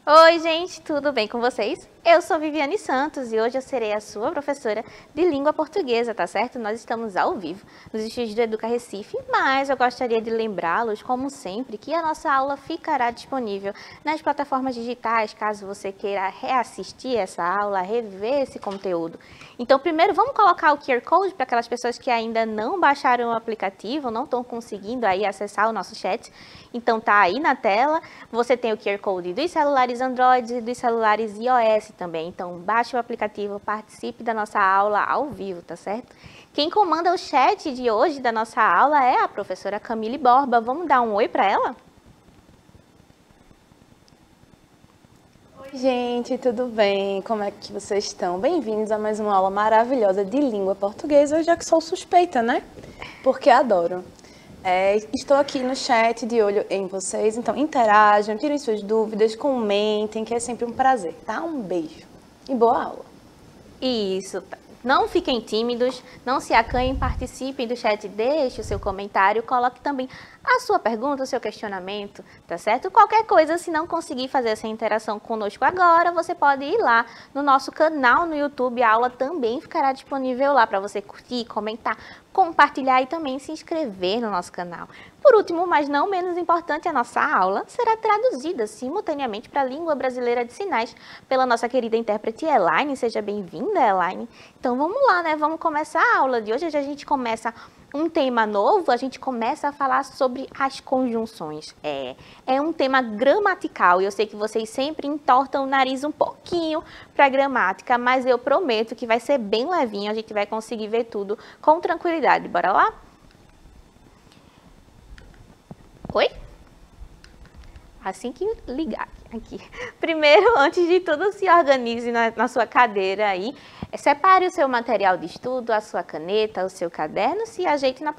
Oi, gente, tudo bem com vocês? Eu sou Viviane Santos e hoje eu serei a sua professora de língua portuguesa, tá certo? Nós estamos ao vivo nos estúdios do Educa Recife, mas eu gostaria de lembrá-los, como sempre, que a nossa aula ficará disponível nas plataformas digitais, caso você queira reassistir essa aula, rever esse conteúdo. Então, primeiro, vamos colocar o QR Code para aquelas pessoas que ainda não baixaram o aplicativo, não estão conseguindo aí acessar o nosso chat. Então, tá aí na tela, você tem o QR Code dos celulares Android e dos celulares iOS também. Então, baixe o aplicativo, participe da nossa aula ao vivo, tá certo? Quem comanda o chat de hoje da nossa aula é a professora Camille Borba. Vamos dar um oi para ela? Oi, gente, tudo bem? Como é que vocês estão? Bem-vindos a mais uma aula maravilhosa de língua portuguesa. Eu já que sou suspeita, né? Porque adoro. Estou aqui no chat de olho em vocês, então interajam, tirem suas dúvidas, comentem, que é sempre um prazer, tá? Um beijo e boa aula. Isso, não fiquem tímidos, não se acanhem, participem do chat, deixe o seu comentário, coloque também a sua pergunta, o seu questionamento, tá certo? Qualquer coisa, se não conseguir fazer essa interação conosco agora, você pode ir lá no nosso canal no YouTube, a aula também ficará disponível lá para você curtir, comentar, compartilhar e também se inscrever no nosso canal. Por último, mas não menos importante, a nossa aula será traduzida simultaneamente para a língua brasileira de sinais pela nossa querida intérprete Elaine. Seja bem-vinda, Elaine. Então vamos lá, né? Vamos começar a aula de hoje. Hoje a gente começa um tema novo, a gente começa a falar sobre as conjunções. É um tema gramatical e eu sei que vocês sempre entortam o nariz um pouquinho para a gramática, mas eu prometo que vai ser bem levinho, a gente vai conseguir ver tudo com tranquilidade. Bora lá? Oi? Assim que ligar aqui. Primeiro, antes de tudo, se organize na sua cadeira aí. Separe o seu material de estudo, a sua caneta, o seu caderno, se ajeite na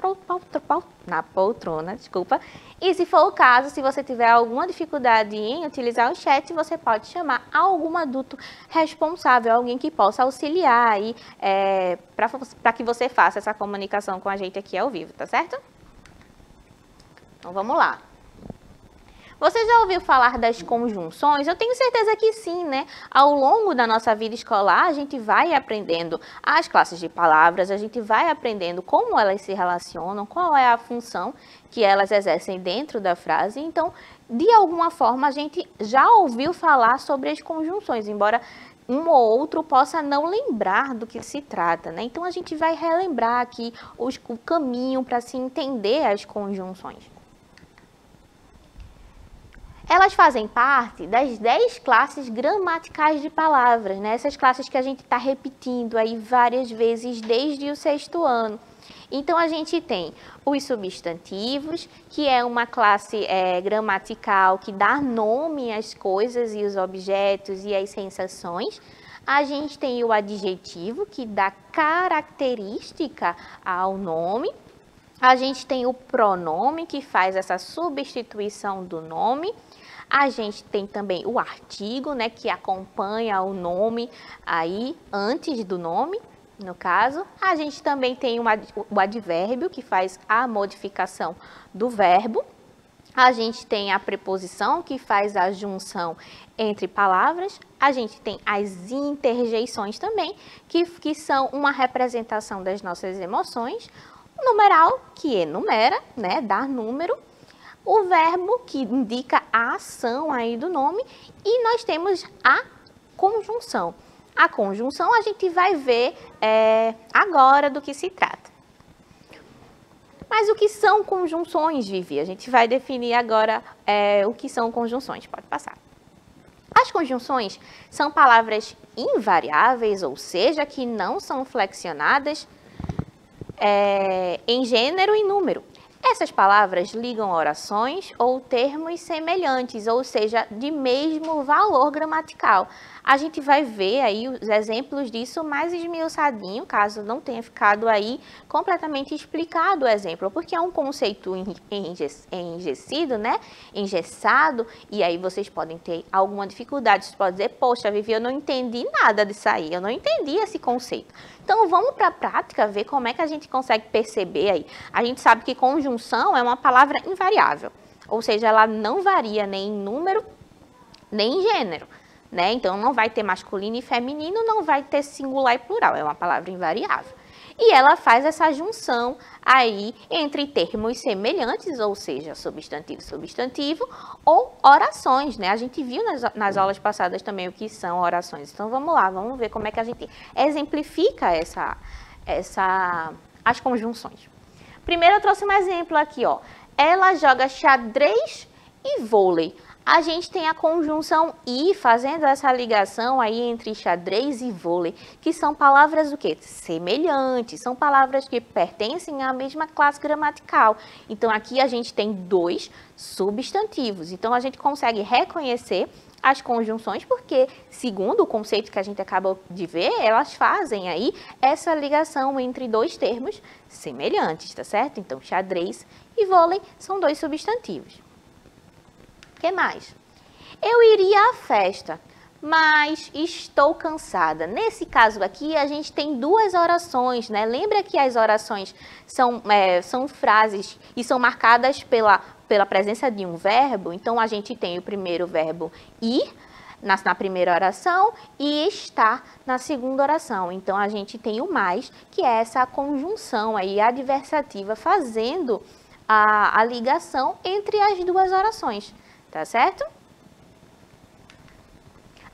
poltrona, desculpa. E se for o caso, se você tiver alguma dificuldade em utilizar o chat, você pode chamar algum adulto responsável, alguém que possa auxiliar aí para que você faça essa comunicação com a gente aqui ao vivo, tá certo? Então vamos lá. Você já ouviu falar das conjunções? Eu tenho certeza que sim, né? Ao longo da nossa vida escolar, a gente vai aprendendo as classes de palavras, a gente vai aprendendo como elas se relacionam, qual é a função que elas exercem dentro da frase. Então, de alguma forma, a gente já ouviu falar sobre as conjunções, embora um ou outro possa não lembrar do que se trata, né? Então, a gente vai relembrar aqui o caminho para se entender as conjunções. Elas fazem parte das 10 classes gramaticais de palavras, né? Essas classes que a gente está repetindo aí várias vezes desde o 6º ano. Então, a gente tem os substantivos, que é uma classe gramatical que dá nome às coisas e os objetos e as sensações. A gente tem o adjetivo, que dá característica ao nome. A gente tem o pronome, que faz essa substituição do nome. A gente tem também o artigo, né, que acompanha o nome aí antes do nome, no caso. A gente também tem o advérbio, que faz a modificação do verbo. A gente tem a preposição, que faz a junção entre palavras. A gente tem as interjeições também, que são uma representação das nossas emoções. O numeral, que enumera, né, dá número. O verbo, que indica a ação aí do nome, e nós temos a conjunção. A conjunção a gente vai ver agora do que se trata. Mas o que são conjunções, Vivi? A gente vai definir agora o que são conjunções. Pode passar. As conjunções são palavras invariáveis, ou seja, que não são flexionadas em gênero e número. Essas palavras ligam orações ou termos semelhantes, ou seja, de mesmo valor gramatical. A gente vai ver aí os exemplos disso mais esmiuçadinho, caso não tenha ficado aí completamente explicado o exemplo, porque é um conceito enrijecido, né? Engessado, e aí vocês podem ter alguma dificuldade. Vocês podem dizer, poxa, Vivi, eu não entendi nada disso aí, eu não entendi esse conceito. Então, vamos para a prática ver como é que a gente consegue perceber aí. A gente sabe que conjunção é uma palavra invariável, ou seja, ela não varia nem em número nem gênero, né? Então, não vai ter masculino e feminino, não vai ter singular e plural, é uma palavra invariável. E ela faz essa junção aí entre termos semelhantes, ou seja, substantivo e substantivo, ou orações, né? A gente viu nas aulas passadas também o que são orações. Então, vamos lá, vamos ver como é que a gente exemplifica as conjunções. Primeiro, eu trouxe um exemplo aqui, ó. Ela joga xadrez e vôlei. A gente tem a conjunção e, fazendo essa ligação aí entre xadrez e vôlei, que são palavras o quê? Semelhantes, são palavras que pertencem à mesma classe gramatical. Então, aqui a gente tem 2 substantivos. Então, a gente consegue reconhecer as conjunções porque, segundo o conceito que a gente acabou de ver, elas fazem aí essa ligação entre 2 termos semelhantes, tá certo? Então, xadrez e vôlei são 2 substantivos. O que mais? Eu iria à festa, mas estou cansada. Nesse caso aqui, a gente tem 2 orações, né? Lembra que as orações são frases e são marcadas pela presença de um verbo? Então, a gente tem o primeiro verbo ir na primeira oração e estar na segunda oração. Então, a gente tem o mais, que é essa conjunção aí adversativa, fazendo a ligação entre as 2 orações. Tá certo?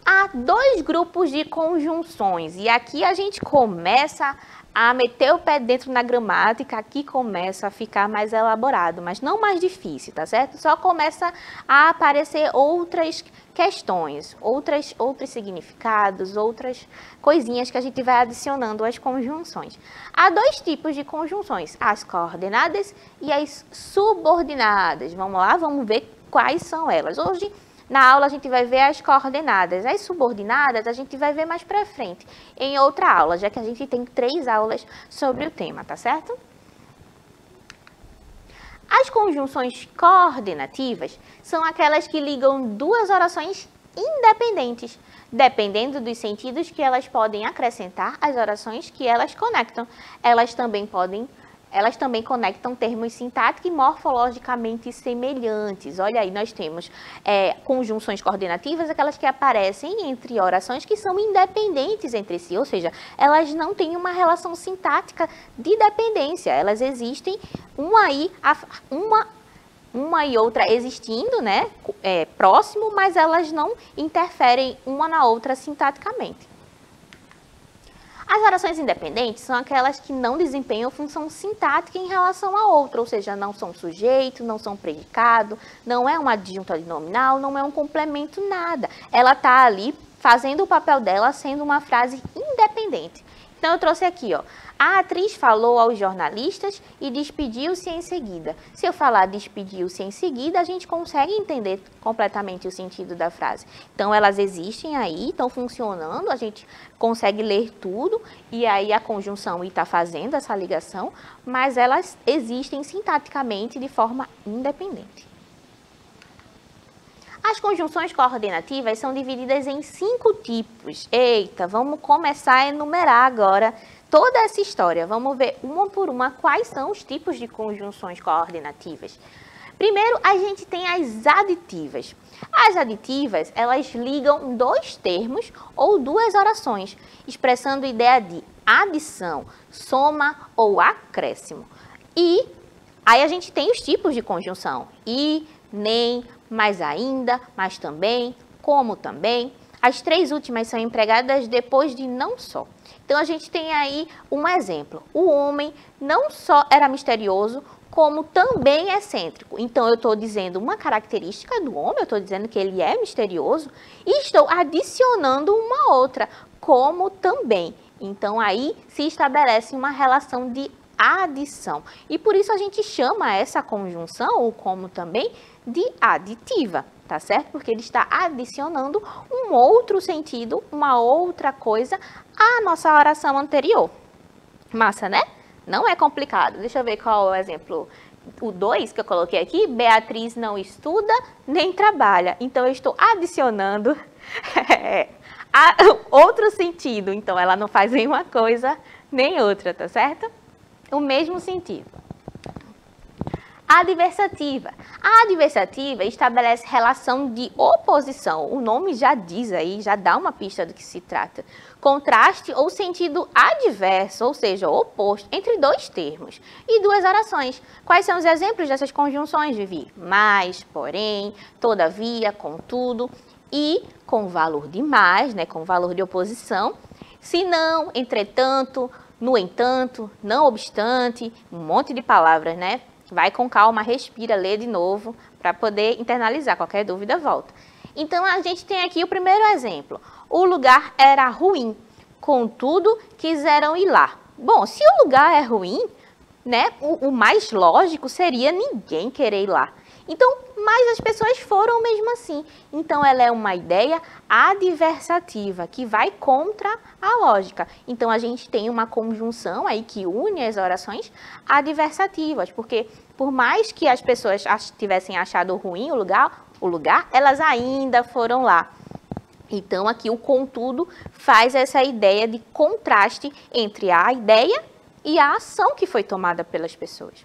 Há 2 grupos de conjunções e aqui a gente começa a meter o pé dentro na gramática, aqui começa a ficar mais elaborado, mas não mais difícil, tá certo? Só começa a aparecer outras questões, outros significados, outras coisinhas que a gente vai adicionando às conjunções. Há 2 tipos de conjunções, as coordenadas e as subordinadas. Vamos lá, vamos ver quais são elas. Hoje, na aula, a gente vai ver as coordenadas. As subordinadas, a gente vai ver mais pra frente, em outra aula, já que a gente tem 3 aulas sobre o tema, tá certo? As conjunções coordenativas são aquelas que ligam 2 orações independentes, dependendo dos sentidos que elas podem acrescentar às orações que elas conectam. Elas também conectam termos sintáticos e morfologicamente semelhantes. Olha aí, nós temos conjunções coordenativas, aquelas que aparecem entre orações que são independentes entre si, ou seja, elas não têm uma relação sintática de dependência, elas existem uma e outra existindo, né, próximo, mas elas não interferem uma na outra sintaticamente. As orações independentes são aquelas que não desempenham função sintática em relação a outra, ou seja, não são sujeito, não são predicado, não é um adjunto nominal, não é um complemento, nada. Ela está ali fazendo o papel dela, sendo uma frase independente. Então, eu trouxe aqui, ó. A atriz falou aos jornalistas e despediu-se em seguida. Se eu falar despediu-se em seguida, a gente consegue entender completamente o sentido da frase. Então, elas existem aí, estão funcionando, a gente consegue ler tudo, e aí a conjunção está fazendo essa ligação, mas elas existem sintaticamente de forma independente. As conjunções coordenativas são divididas em 5 tipos. Eita, vamos começar a enumerar agora toda essa história. Vamos ver uma por uma quais são os tipos de conjunções coordenativas. Primeiro, a gente tem as aditivas. As aditivas, elas ligam 2 termos ou 2 orações, expressando a ideia de adição, soma ou acréscimo. E aí a gente tem os tipos de conjunção. E, nem, mais ainda, mas também, como também. As 3 últimas são empregadas depois de não só. Então, a gente tem aí um exemplo. O homem não só era misterioso, como também excêntrico. Então, eu estou dizendo uma característica do homem, eu estou dizendo que ele é misterioso, e estou adicionando uma outra, como também. Então, aí se estabelece uma relação de adição. E por isso a gente chama essa conjunção, ou como também, de aditiva, tá certo? Porque ele está adicionando um outro sentido, uma outra coisa à nossa oração anterior. Massa, né? Não é complicado. Deixa eu ver qual é o exemplo. O 2 que eu coloquei aqui, Beatriz não estuda nem trabalha. Então, eu estou adicionando outro sentido. Então, ela não faz nem uma coisa nem outra, tá certo? O mesmo sentido. Adversativa. A adversativa estabelece relação de oposição. O nome já diz aí, já dá uma pista do que se trata. Contraste ou sentido adverso, ou seja, oposto, entre dois termos e duas orações. Quais são os exemplos dessas conjunções, Vivi? Mas, porém, todavia, contudo e com valor de mais, né, com valor de oposição. Se não, entretanto, no entanto, não obstante, um monte de palavras, né? Vai com calma, respira, lê de novo, para poder internalizar. Qualquer dúvida, volta. Então, a gente tem aqui o primeiro exemplo. O lugar era ruim, contudo, quiseram ir lá. Bom, se o lugar é ruim, né, o mais lógico seria ninguém querer ir lá. Então, mas as pessoas foram mesmo assim. Então, ela é uma ideia adversativa, que vai contra a lógica. Então, a gente tem uma conjunção aí que une as orações adversativas, porque por mais que as pessoas tivessem achado ruim o lugar, elas ainda foram lá. Então, aqui o contudo faz essa ideia de contraste entre a ideia e a ação que foi tomada pelas pessoas.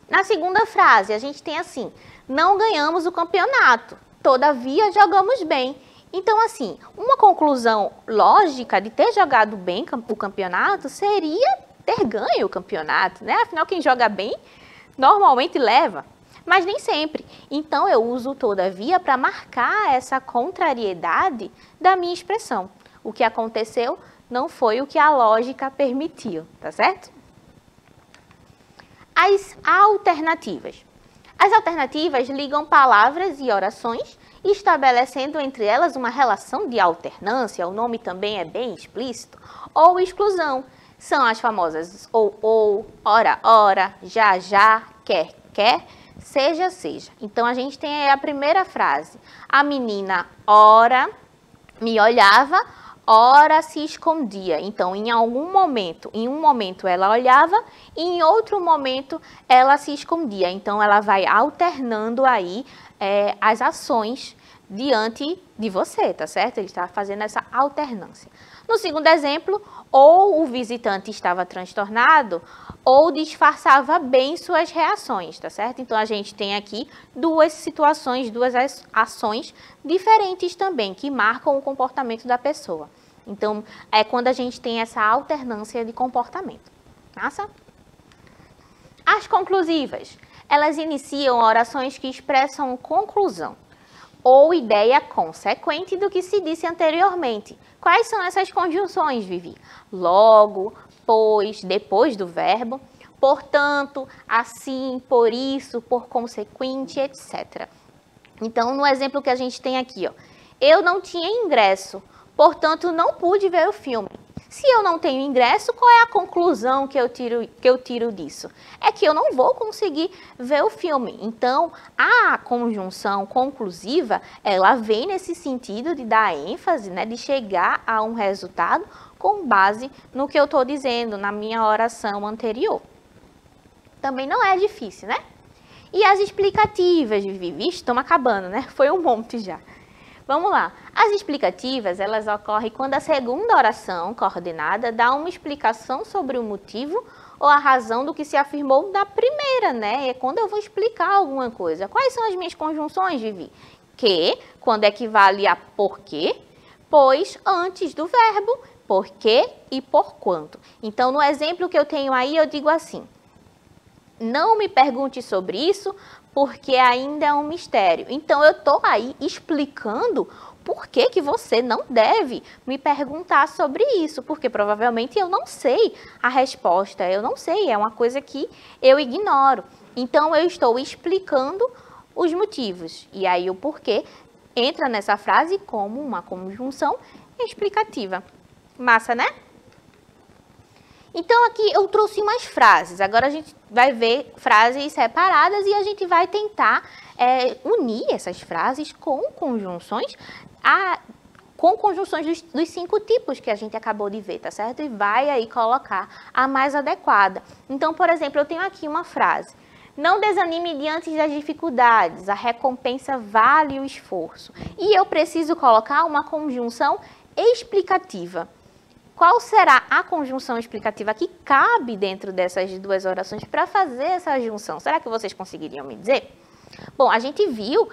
Na segunda frase, a gente tem assim, não ganhamos o campeonato, todavia jogamos bem. Então, assim, uma conclusão lógica de ter jogado bem o campeonato seria ter ganho o campeonato, né? Afinal, quem joga bem normalmente leva, mas nem sempre. Então, eu uso todavia para marcar essa contrariedade da minha expressão. O que aconteceu não foi o que a lógica permitiu, tá certo? As alternativas. As alternativas ligam palavras e orações, estabelecendo entre elas uma relação de alternância, o nome também é bem explícito, ou exclusão. São as famosas ou, ora, ora, já, já, quer, quer, seja, seja. Então, a gente tem aí a primeira frase. A menina, ora, me olhava, ora se escondia. Então, em um momento ela olhava e em outro momento ela se escondia. Então, ela vai alternando aí as ações diante de você, tá certo? Ele está fazendo essa alternância. No segundo exemplo, ou o visitante estava transtornado ou disfarçava bem suas reações, tá certo? Então, a gente tem aqui duas situações, duas ações diferentes também, que marcam o comportamento da pessoa. Então, é quando a gente tem essa alternância de comportamento. Massa? As conclusivas. Elas iniciam orações que expressam conclusão ou ideia consequente do que se disse anteriormente. Quais são essas conjunções, Vivi? Logo, pois, depois do verbo, portanto, assim, por isso, por consequente, etc. Então, no exemplo que a gente tem aqui, ó, eu não tinha ingresso, portanto, não pude ver o filme. Se eu não tenho ingresso, qual é a conclusão que eu tiro disso? É que eu não vou conseguir ver o filme. Então, a conjunção conclusiva, ela vem nesse sentido de dar ênfase, né, de chegar a um resultado com base no que eu estou dizendo, na minha oração anterior. Também não é difícil, né? E as explicativas, Vivi, estamos acabando, né? Foi um monte já. Vamos lá. As explicativas, elas ocorrem quando a segunda oração coordenada dá uma explicação sobre o motivo ou a razão do que se afirmou da primeira, né? É quando eu vou explicar alguma coisa. Quais são as minhas conjunções, Vivi? Que, quando equivale a porquê, pois, antes do verbo, porquê e porquanto. Então, no exemplo que eu tenho aí, eu digo assim, não me pergunte sobre isso, porque ainda é um mistério. Então, eu estou aí explicando por que você não deve me perguntar sobre isso, porque provavelmente eu não sei a resposta, eu não sei, é uma coisa que eu ignoro. Então, eu estou explicando os motivos. E aí, o porquê entra nessa frase como uma conjunção explicativa. Massa, né? Então, aqui eu trouxe umas frases. Agora, a gente vai ver frases separadas e a gente vai tentar unir essas frases com conjunções dos 5 tipos que a gente acabou de ver, tá certo? E vai aí colocar a mais adequada. Então, por exemplo, eu tenho aqui uma frase. Não desanime diante das dificuldades, a recompensa vale o esforço. E eu preciso colocar uma conjunção explicativa. qual será a conjunção explicativa que cabe dentro dessas duas orações para fazer essa junção? Será que vocês conseguiriam me dizer? Bom, a gente viu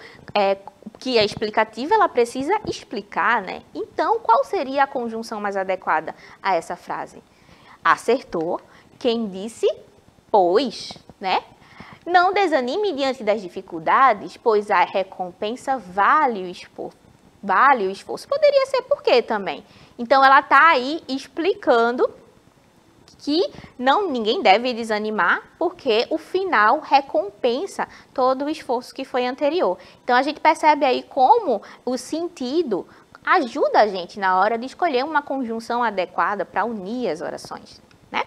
que a explicativa ela precisa explicar, né? Então, qual seria a conjunção mais adequada a essa frase? Acertou quem disse pois, né? Não desanime diante das dificuldades, pois a recompensa vale o esforço. Vale o esforço. Poderia ser por quê também? Então, ela está aí explicando que ninguém deve desanimar, porque o final recompensa todo o esforço que foi anterior. Então, a gente percebe aí como o sentido ajuda a gente na hora de escolher uma conjunção adequada para unir as orações, né?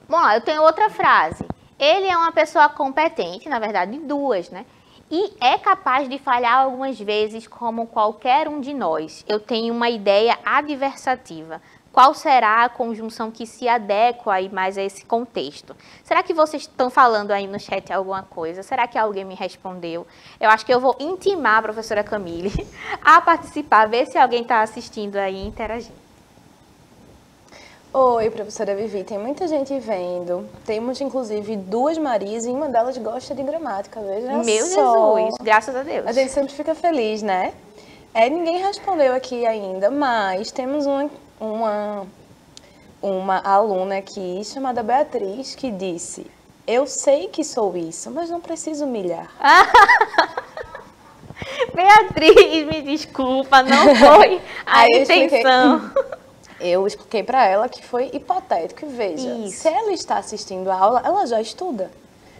Bom, eu tenho outra frase. Ele é uma pessoa competente, na verdade, duas, né? E é capaz de falhar algumas vezes, como qualquer um de nós. Eu tenho uma ideia adversativa. Qual será a conjunção que se adequa aí mais a esse contexto? Será que vocês estão falando aí no chat alguma coisa? Será que alguém me respondeu? Eu acho que eu vou intimar a professora Camille a participar, ver se alguém está assistindo aí e interagindo. Oi, professora Vivi, tem muita gente vendo. Temos, inclusive, 2 Marias e uma delas gosta de gramática, veja Meu só. Jesus, graças a Deus. A gente sempre fica feliz, né? Ninguém respondeu aqui ainda, mas temos uma aluna aqui chamada Beatriz que disse: eu sei que sou isso, mas não preciso humilhar. Beatriz, me desculpa, não foi a intenção. Eu expliquei para ela que foi hipotético. E veja, se ela está assistindo a aula, ela já estuda.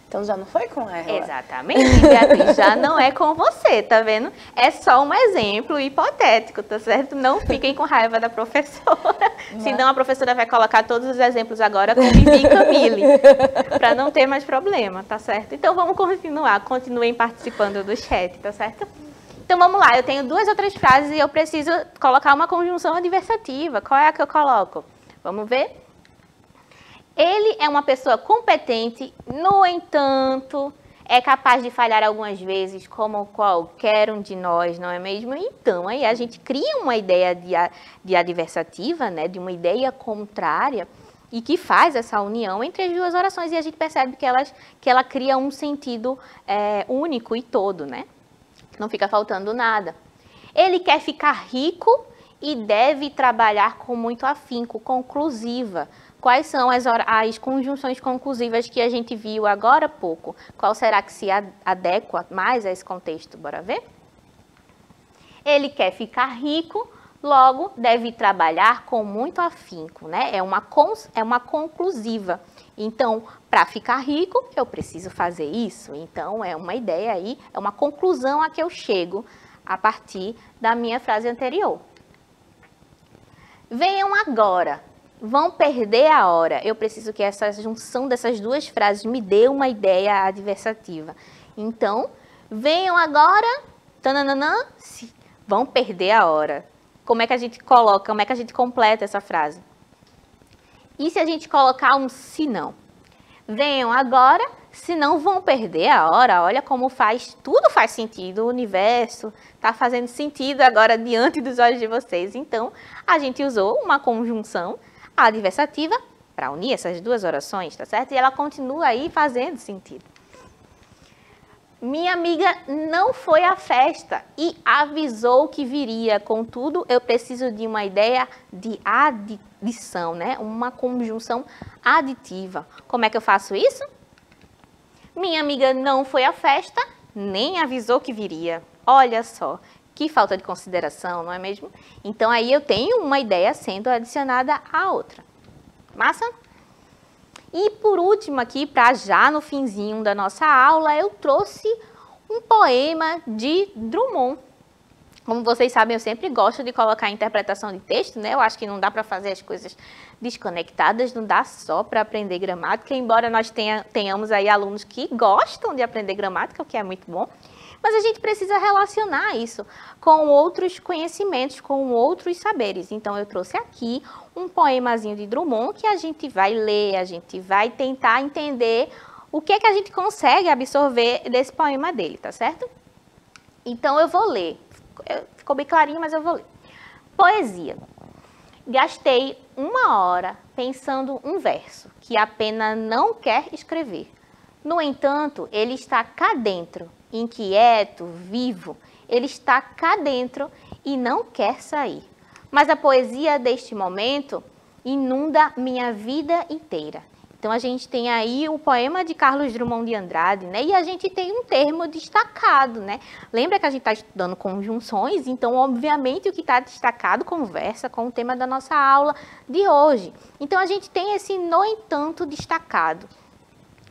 Então já não foi com ela. Exatamente, Beatriz, já não é com você, tá vendo? É só um exemplo hipotético, tá certo? Não fiquem com raiva da professora, senão a professora vai colocar todos os exemplos agora com Vivi e Camille, para não ter mais problema, tá certo? Então vamos continuar, continuem participando do chat, tá certo? Então vamos lá, eu tenho 2 ou 3 frases e eu preciso colocar uma conjunção adversativa. Qual é a que eu coloco? Vamos ver? Ele é uma pessoa competente, no entanto, é capaz de falhar algumas vezes, como qualquer um de nós, não é mesmo? Então, aí a gente cria uma ideia de adversativa, né, de uma ideia contrária, e que faz essa união entre as duas orações, e a gente percebe que ela cria um sentido único e todo, né? Não fica faltando nada. Ele quer ficar rico e deve trabalhar com muito afinco, conclusiva. Quais são as conjunções conclusivas que a gente viu agora há pouco? Qual será que se adequa mais a esse contexto? Bora ver? Ele quer ficar rico, logo deve trabalhar com muito afinco, né? É uma conclusiva. Então, para ficar rico, eu preciso fazer isso. Então, é uma ideia aí, é uma conclusão a que eu chego a partir da minha frase anterior. Venham agora, vão perder a hora. Eu preciso que essa junção dessas 2 frases me dê uma ideia adversativa. Então, venham agora, tananana, vão perder a hora. Como é que a gente coloca, como é que a gente completa essa frase? E se a gente colocar um se não? Venham agora, senão vão perder a hora. Olha como tudo faz sentido, o universo está fazendo sentido agora diante dos olhos de vocês. Então, a gente usou uma conjunção adversativa para unir essas 2 orações, tá certo? E ela continua aí fazendo sentido. Minha amiga não foi à festa e avisou que viria. Contudo, eu preciso de uma ideia de adição, né? Uma conjunção aditiva. Como é que eu faço isso? Minha amiga não foi à festa, nem avisou que viria. Olha só, que falta de consideração, não é mesmo? Então, aí eu tenho uma ideia sendo adicionada à outra. Massa? E por último aqui, para já no finzinho da nossa aula, eu trouxe um poema de Drummond. Como vocês sabem, eu sempre gosto de colocar a interpretação de texto, né? Eu acho que não dá para fazer as coisas desconectadas, não dá só para aprender gramática, embora nós tenhamos aí alunos que gostam de aprender gramática, o que é muito bom. Mas a gente precisa relacionar isso com outros conhecimentos, com outros saberes. Então, eu trouxe aqui um poemazinho de Drummond que a gente vai ler, a gente vai tentar entender o que é que a gente consegue absorver desse poema dele, tá certo? Então, eu vou ler. Ficou bem clarinho, mas eu vou ler. Poesia. Gastei 1 hora pensando um verso que a pena não quer escrever. No entanto, ele está cá dentro, inquieto, vivo. Ele está cá dentro e não quer sair. Mas a poesia deste momento inunda minha vida inteira. Então, a gente tem aí o poema de Carlos Drummond de Andrade, né? E a gente tem um termo destacado, né? Lembra que a gente está estudando conjunções? Então, obviamente, o que está destacado conversa com o tema da nossa aula de hoje. Então, a gente tem esse no entanto destacado.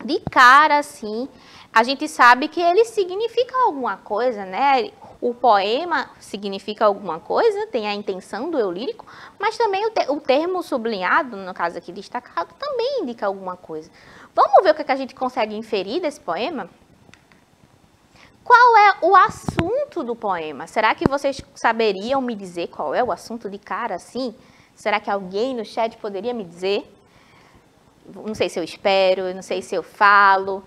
De cara, assim, a gente sabe que ele significa alguma coisa, né? O poema significa alguma coisa, tem a intenção do eu lírico, mas também o termo sublinhado, no caso aqui destacado, também indica alguma coisa. Vamos ver o que a gente consegue inferir desse poema? Qual é o assunto do poema? Será que vocês saberiam me dizer qual é o assunto de cara, assim? Será que alguém no chat poderia me dizer? Não sei se eu espero, não sei se eu falo,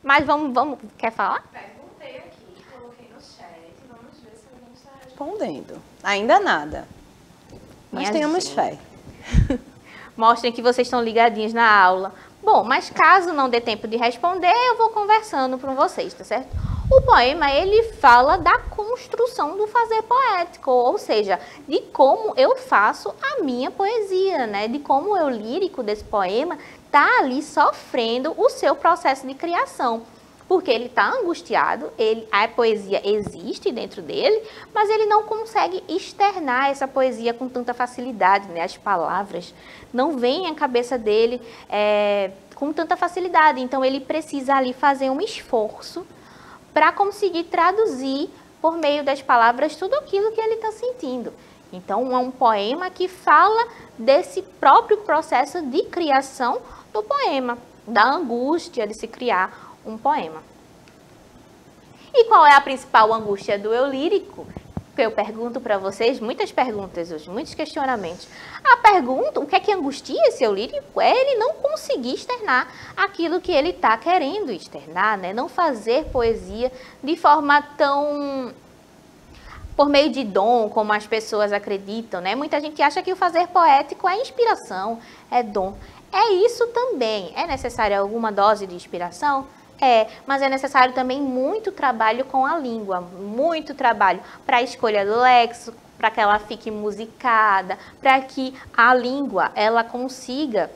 mas vamos, quer falar? Perguntei aqui, coloquei no chat, vamos ver se alguém está respondendo. Ainda nada, mas tenhamos fé. Mostrem que vocês estão ligadinhos na aula. Bom, mas caso não dê tempo de responder, eu vou conversando com vocês, tá certo? O poema, ele fala da construção do fazer poético, ou seja, de como eu faço a minha poesia, né? De como o eu lírico desse poema está ali sofrendo o seu processo de criação. Porque ele está angustiado, a poesia existe dentro dele, mas ele não consegue externar essa poesia com tanta facilidade, né? As palavras não vêm à cabeça dele com tanta facilidade, então ele precisa ali fazer um esforço para conseguir traduzir por meio das palavras tudo aquilo que ele está sentindo. Então, é um poema que fala desse próprio processo de criação do poema, da angústia de se criar um poema. E qual é a principal angústia do eu lírico? Eu pergunto para vocês, muitas perguntas hoje, muitos questionamentos. A pergunta, o que é que angustia esse eu lírico? É ele não conseguir externar aquilo que ele está querendo externar, né? Não fazer poesia de forma tão por meio de dom, como as pessoas acreditam, né? Muita gente acha que o fazer poético é inspiração, é dom. É isso também. É necessária alguma dose de inspiração? É, mas é necessário também muito trabalho com a língua, muito trabalho para a escolha do léxico, para que ela fique musicada, para que a língua ela consiga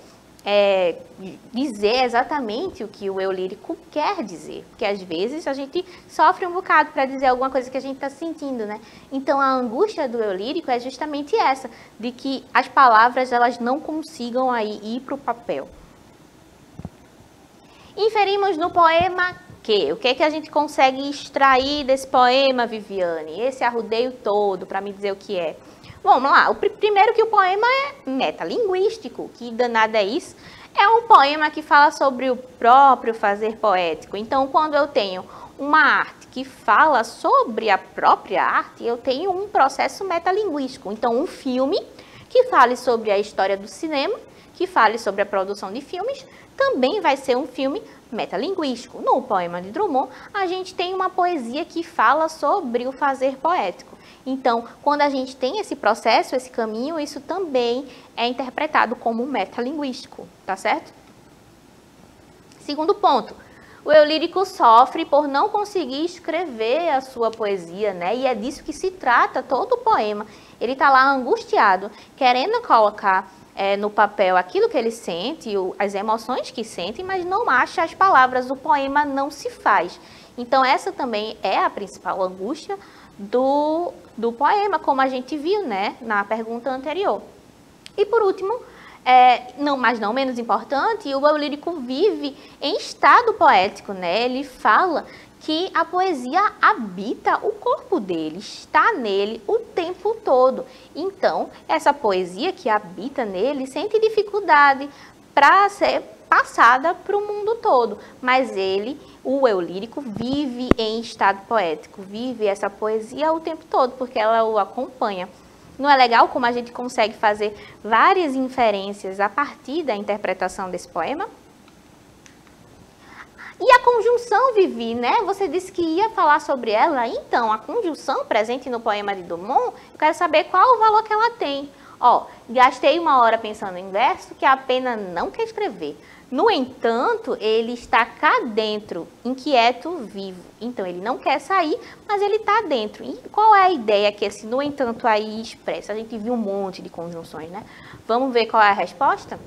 dizer exatamente o que o eu lírico quer dizer, porque às vezes a gente sofre um bocado para dizer alguma coisa que a gente está sentindo, né? Então a angústia do eu lírico é justamente essa, de que as palavras elas não consigam aí ir para o papel. Inferimos no poema que? O que é que a gente consegue extrair desse poema, Viviane? Esse arrudeio todo, para me dizer o que é. Vamos lá, primeiro que o poema é metalinguístico, que danada é isso? É um poema que fala sobre o próprio fazer poético. Então, quando eu tenho uma arte que fala sobre a própria arte, eu tenho um processo metalinguístico. Então, um filme que fale sobre a história do cinema, que fale sobre a produção de filmes, também vai ser um filme metalinguístico. No poema de Drummond, a gente tem uma poesia que fala sobre o fazer poético. Então, quando a gente tem esse processo, esse caminho, isso também é interpretado como metalinguístico, tá certo? Segundo ponto, o eu lírico sofre por não conseguir escrever a sua poesia, né? E é disso que se trata todo o poema. Ele está lá angustiado, querendo colocar no papel aquilo que ele sente, as emoções que sente, mas não acha as palavras, o poema não se faz. Então, essa também é a principal angústia do poema, como a gente viu, né, na pergunta anterior. E por último, mas não menos importante, o eu lírico vive em estado poético, né? Ele fala que a poesia habita o corpo dele, está nele o tempo todo. Então, essa poesia que habita nele sente dificuldade para ser passada para o mundo todo, mas o eu lírico, vive em estado poético, vive essa poesia o tempo todo, porque ela o acompanha. Não é legal como a gente consegue fazer várias inferências a partir da interpretação desse poema? E a conjunção, Vivi, né? Você disse que ia falar sobre ela. Então, a conjunção presente no poema de Drummond, eu quero saber qual o valor que ela tem. Ó, gastei 1 hora pensando em verso que a pena não quer escrever. No entanto, ele está cá dentro, inquieto, vivo. Então, ele não quer sair, mas ele está dentro. E qual é a ideia que esse no entanto aí expressa? A gente viu um monte de conjunções, né? Vamos ver qual é a resposta?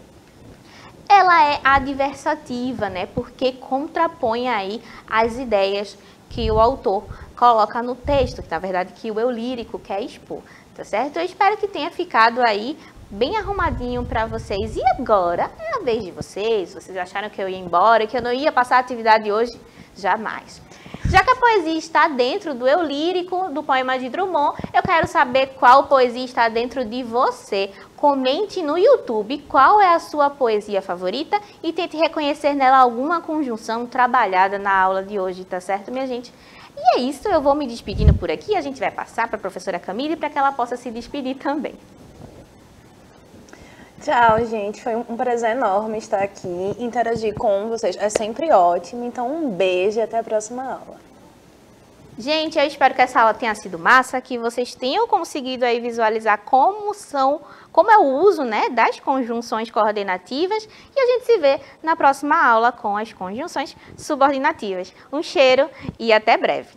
Ela é adversativa, né? Porque contrapõe aí as ideias que o autor coloca no texto, que na verdade que o eu lírico quer expor, tá certo? Eu espero que tenha ficado aí bem arrumadinho para vocês. E agora é a vez de vocês. Vocês acharam que eu ia embora, que eu não ia passar a atividade hoje? Jamais. Já que a poesia está dentro do eu lírico, do poema de Drummond, eu quero saber qual poesia está dentro de você. Comente no YouTube qual é a sua poesia favorita e tente reconhecer nela alguma conjunção trabalhada na aula de hoje, tá certo, minha gente? E é isso, eu vou me despedindo por aqui, a gente vai passar para a professora Camille para que ela possa se despedir também. Tchau, gente. Foi um prazer enorme estar aqui, interagir com vocês. É sempre ótimo. Então, um beijo e até a próxima aula. Gente, eu espero que essa aula tenha sido massa, que vocês tenham conseguido aí visualizar como é o uso, né, das conjunções coordenativas. E a gente se vê na próxima aula com as conjunções subordinativas. Um cheiro e até breve.